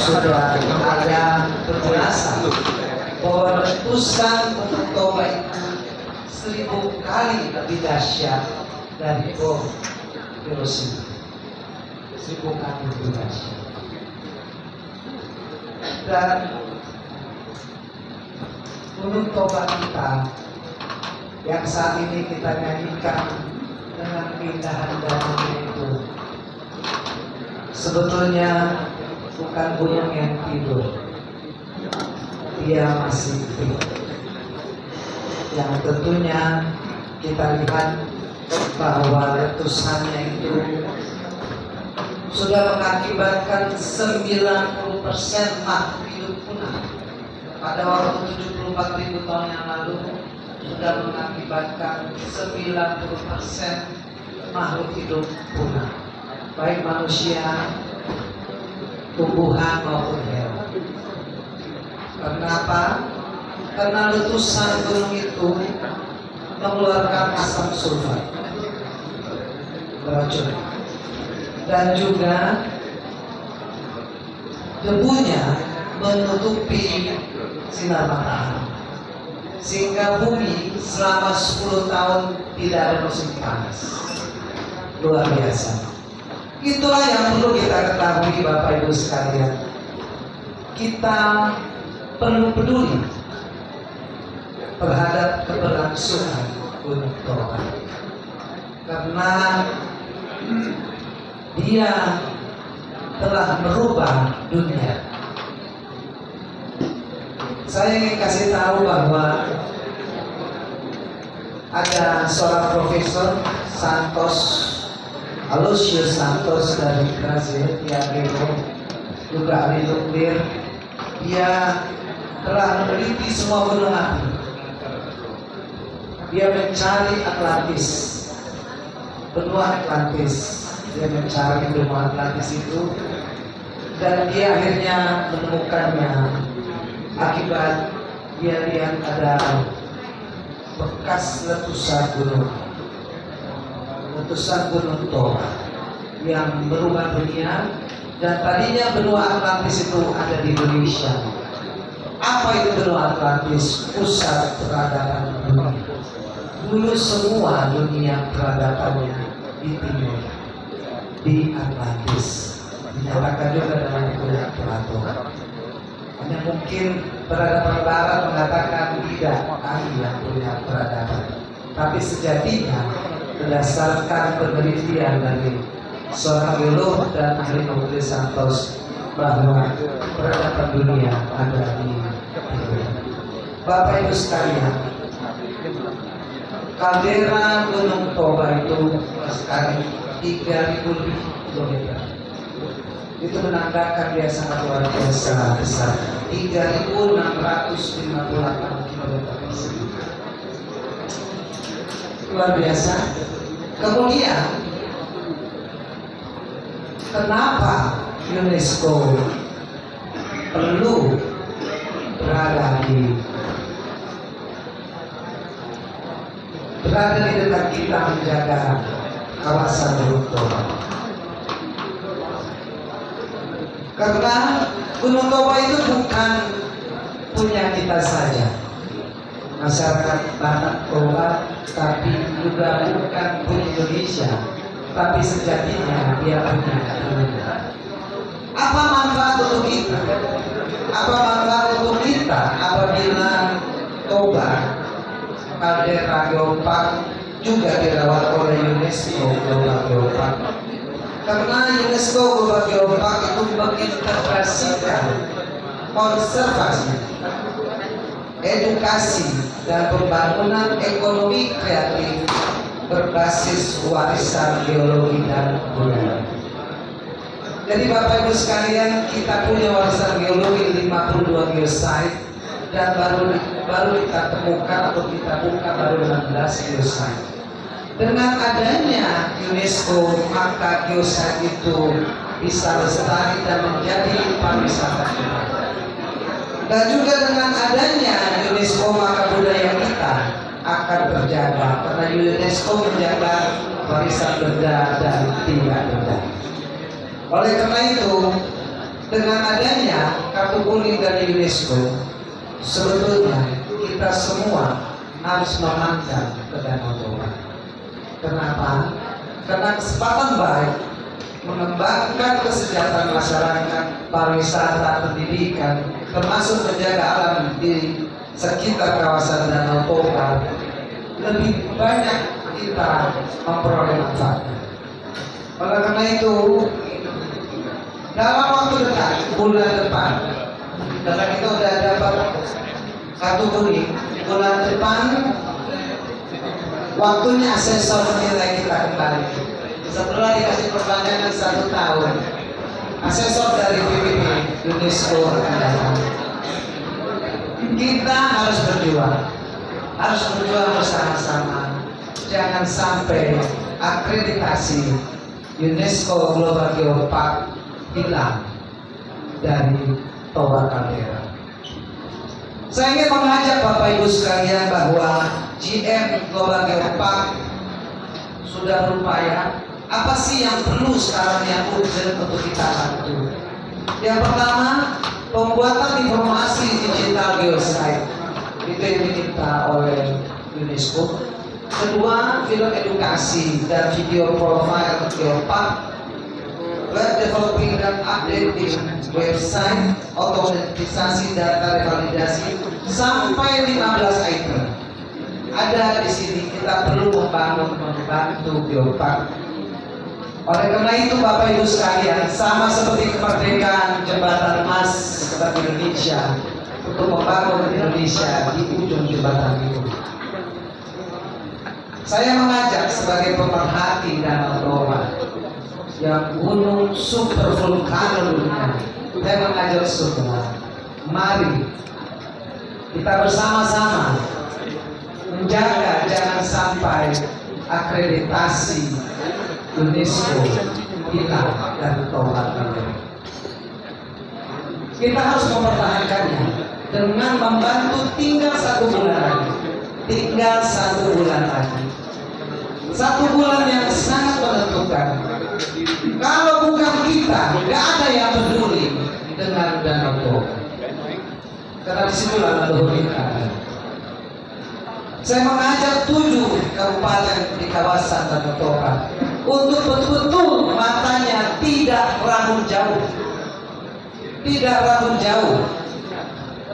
sudah ada penjelasan bahwa letusan Gunung Toba itu 1000 kali lebih dahsyat dari bom Hiroshima. 1000 kali lebih dahsyat. Dan Gunung Toba kita yang saat ini kita nyanyikan dengan keindahan dananya itu sebetulnya bukan gunung yang tidur, dia masih tidur. Yang tentunya kita lihat bahwa letusannya itu sudah mengakibatkan 90% makhluk hidup punah. Pada waktu 74.000 tahun yang lalu sudah mengakibatkan 90% makhluk hidup punah, baik manusia, tumbuhan maupun hewan. Kenapa? Karena letusan gunung itu mengeluarkan asam sulfat beracun, dan juga debunya menutupi sinar matahari, sehingga bumi selama 10 tahun tidak ada musim panas. Luar biasa. Itulah yang perlu kita ketahui, Bapak Ibu sekalian. Kita perlu peduli terhadap keberlangsungan Gunung Toba, karena dia telah merubah dunia. Saya ingin kasih tahu bahwa ada seorang profesor Santos, Aloysius Santos dari Brazil, juga ahli nuklir. Dia telah meneliti semua gunung api. Dia mencari Atlantis, benua Atlantis. Dia mencari benua Atlantis itu, dan dia akhirnya menemukannya akibat dia lihat ada bekas letusan gunung Toba yang merubah dunia. Dan tadinya benua Atlantis itu ada di Indonesia. Apa itu benua Atlantis? Pusat peradaban dunia. Dulu semua dunia peradabannya di timur, di Atlantis. Dinyatakan juga dalam buku Plato. Hanya mungkin peradaban barat mengatakan tidak, kami yang punya peradaban. Tapi sejatinya berdasarkan penelitian dari seorang geolog dan ahli nuklir Santos bahwa peradaban dunia ada di timur. Bapak Ibu sekalian, kaldera Gunung Toba itu sekali 3.000 kilometer. Itu menandakan dia sangat luar biasa besar. 3.658 kilometer persegi. Luar biasa. Kemudian, kenapa UNESCO perlu berada di dekat kita menjaga kawasan Gunung Toba? Karena Gunung Toba itu bukan punya kita saja, masyarakat Batak Toba, tapi juga bukan punya Indonesia, tapi sejatinya dia punya dunia. Apa manfaat untuk kita? Apa manfaat untuk kita apabila Toba, kaldera geopark juga dirawat oleh UNESCO Global Geopark? Karena UNESCO Global Geopark itu mengintegrasikan konservasi, edukasi, dan pembangunan ekonomi kreatif berbasis warisan geologi dan budaya. Jadi Bapak Ibu sekalian, kita punya warisan geologi 52 geosite, dan baru kita temukan atau kita buka baru 16 geosite. Dengan adanya UNESCO, maka geosite itu bisa lestari dan menjadi pariwisata kita. Dan juga dengan adanya UNESCO, maka budaya kita akan terjaga, karena UNESCO menjaga warisan benda dan tidak benda. Oleh karena itu, Dengan adanya kartu kuning dari UNESCO, sebetulnya kita semua harus memandang ke Danau Toba. Kenapa? Karena kesempatan baik mengembangkan kesejahteraan masyarakat, pariwisata, pendidikan, termasuk menjaga alam di sekitar kawasan Danau Toba, lebih banyak kita memperoleh manfaatnya. Oleh karena itu, dalam waktu dekat, bulan depan, karena kita sudah dapat kartu kuning, bulan depan waktunya asesor nilai kita kembali. Setelah dikasih perpanjangan 1 tahun, asesor dari PBB UNESCO akan datang. Kita harus berjuang bersama-sama. Jangan sampai akreditasi UNESCO Global Geopark hilang dari Toba Caldera. Saya ingin mengajak Bapak Ibu sekalian bahwa GM Global Geopark sudah berupaya. Apa sih yang perlu sekarang yang urgent untuk kita bantu? Yang pertama, pembuatan informasi digital geosite. Itu yang diminta oleh UNESCO. Kedua, film edukasi dan video profile geopark, web developing dan updating website, otomatisasi data revalidasi, sampai 15 item. Ada di sini, kita perlu membantu geopark. Oleh karena itu Bapak Ibu sekalian, sama seperti kemerdekaan jembatan emas kepada Indonesia untuk membangun Indonesia di ujung jembatan itu. Saya mengajak sebagai pemerhati Danau Toba yang gunung super vulkan dunia, saya mengajak semua, mari kita bersama-sama menjaga jangan sampai akreditasi UNESCO hilang dari Toba Caldera. Kita harus mempertahankannya dengan membantu tinggal 1 bulan lagi. Tinggal 1 bulan lagi. 1 bulan yang sangat menentukan. Kalau bukan kita, nggak ada yang peduli dengan Danau Toba. Karena disitulah leluhur kita. Saya mengajak 7 kabupaten di kawasan Danau Toba untuk betul-betul matanya tidak ragu jauh. Tidak ragu jauh.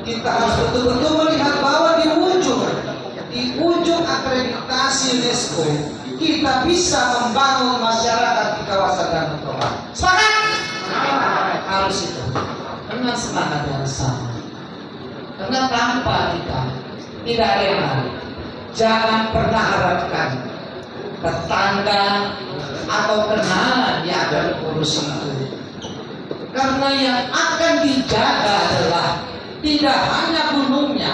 Kita harus betul-betul melihat bahwa di ujung akreditasi UNESCO, kita bisa membangun masyarakat di kawasan Danau Toba. Sepakat? Harus itu. Dengan semangat yang sama. Karena tanpa kita tidak ada yang lain. Jangan pernah harapkan tetangga atau kenalan yang akan urus itu. Karena yang akan dijaga adalah tidak hanya gunungnya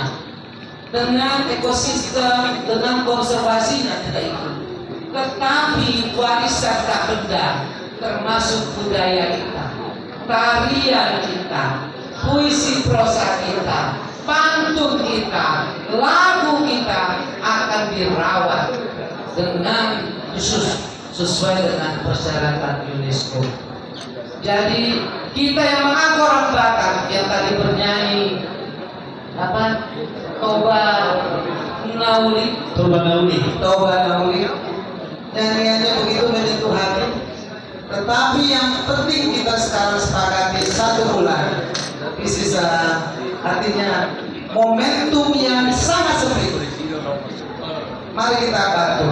dengan ekosistem, dengan konservasinya tidak itu, tetapi warisan tak benda termasuk budaya kita, tarian kita, puisi prosa kita, pantun kita, lagu kita akan dirawat dengan khusus sesuai dengan persyaratan UNESCO. Jadi kita yang mengaku orang Batak yang tadi bernyanyi apa? Toba Nauli. Nyanyiannya begitu menyentuh hati. Tetapi yang penting kita sekarang sepakati 1 bulan. Bisa artinya momentum yang sangat sempit. Mari kita bantu.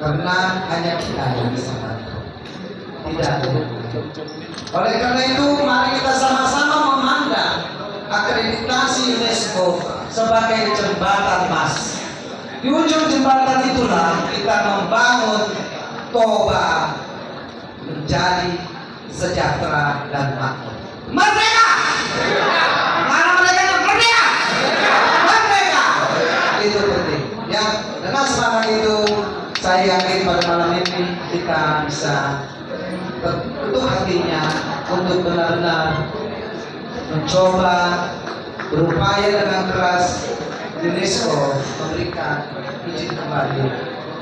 Karena hanya kita yang bisa bantu. Tidak ada. Oleh karena itu, mari kita sama-sama memandang akreditasi UNESCO sebagai jembatan emas. Di ujung jembatan itulah kita membangun Toba menjadi sejahtera dan makmur. Merdeka! Mana mereka yang merdeka? Merdeka! Itu penting. Ya, dengan semangat itu, saya yakin pada malam ini kita bisa bertutup hatinya untuk benar-benar mencoba berupaya dengan keras UNESCO memberikan izin kembali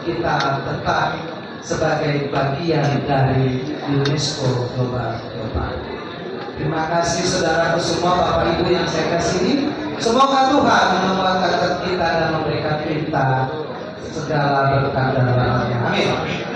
kita tetap sebagai bagian dari UNESCO Global Geopark. Terima kasih saudaraku semua, Bapak Ibu yang saya kasihi. Semoga Tuhan menguatkan kita dan memberikan kita segala berkat dan rahmatnya. Amin.